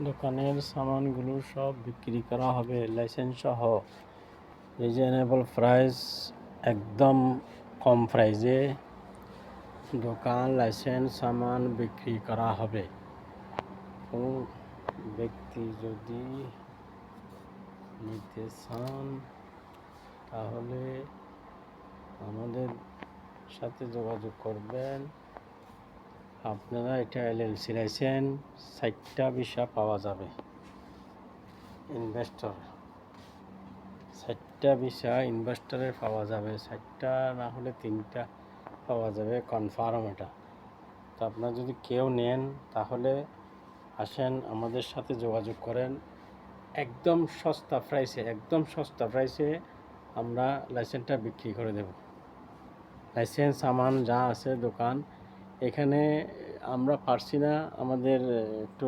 দোকানের সামানগুলো সব বিক্রি করা হবে লাইসেন্স সহ। রিজনেবল প্রাইস, একদম কম প্রাইসে দোকান লাইসেন্স সামান বিক্রি করা হবে। কোনো ব্যক্তি যদি নিতে চান তাহলে আমাদের সাথে যোগাযোগ করবেন। আপনারা এটা LLC লাইসেন্স 60টা ভিসা পাওয়া যাবে। ইনভেস্টর 60টা ভিসা ইনভেস্টরের পাওয়া যাবে, 60টা না হলে 3টা পাওয়া যাবে কনফার্ম এটা। তো আপনারা যদি কেউ নেন তাহলে আসেন, আমাদের সাথে যোগাযোগ করেন। একদম সস্তা প্রাইসে আমরা লাইসেন্সটা বিক্রি করে দেব। লাইসেন্স সামান যা আছে দোকান, এখানে আমরা পারছি না, আমাদের একটু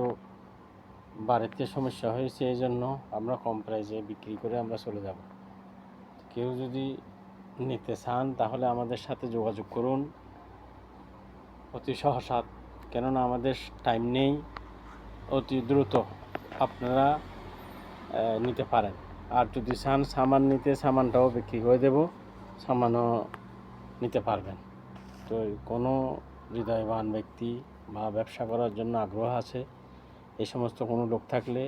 বাড়িতে সমস্যা হয়েছে, এই জন্য আমরা কম প্রাইসে বিক্রি করে আমরা চলে যাব। কেউ যদি নিতে চান তাহলে আমাদের সাথে যোগাযোগ করুন অতি সহসা, কেননা আমাদের টাইম নেই, অতি দ্রুত আপনারা নিতে পারেন। আর যদি চান সামান নিতে, সামানটাও বিক্রি করে দেব, সামানও নিতে পারবেন। তো কোনো হৃদয়বান ব্যক্তি বা ব্যবসা করার জন্য আগ্রহ আছে, এই সমস্ত কোনো লোক থাকলে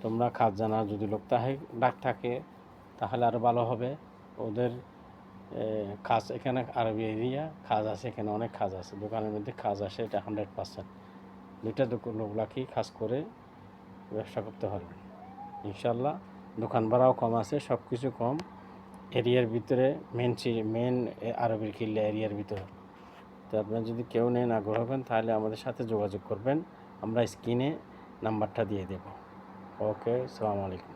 তোমরা কাজ জানা, যদি লোক থাকে তাহলে আরও ভালো হবে। ওদের কাজ এখানে আরবি এরিয়া কাজ আছে, এখানে অনেক কাজ আছে, দোকানের মধ্যে কাজ আসে, এটা 100%। দুইটা লোক রাখি কাজ করে ব্যবসা করতে পারবেন ইনশাল্লাহ। দোকান ভাড়াও কম আছে, সব কিছু কম, এরিয়ার ভিতরে মেন আরবের কিল্লা এরিয়ার ভিতরে। তো আপনারা যদি কেউ নেন, আগ্রহ করেন, তাহলে আমাদের সাথে যোগাযোগ করবেন, আমরা স্ক্রিনে নাম্বারটা দিয়ে দেব। ওকে, আসসালামু আলাইকুম।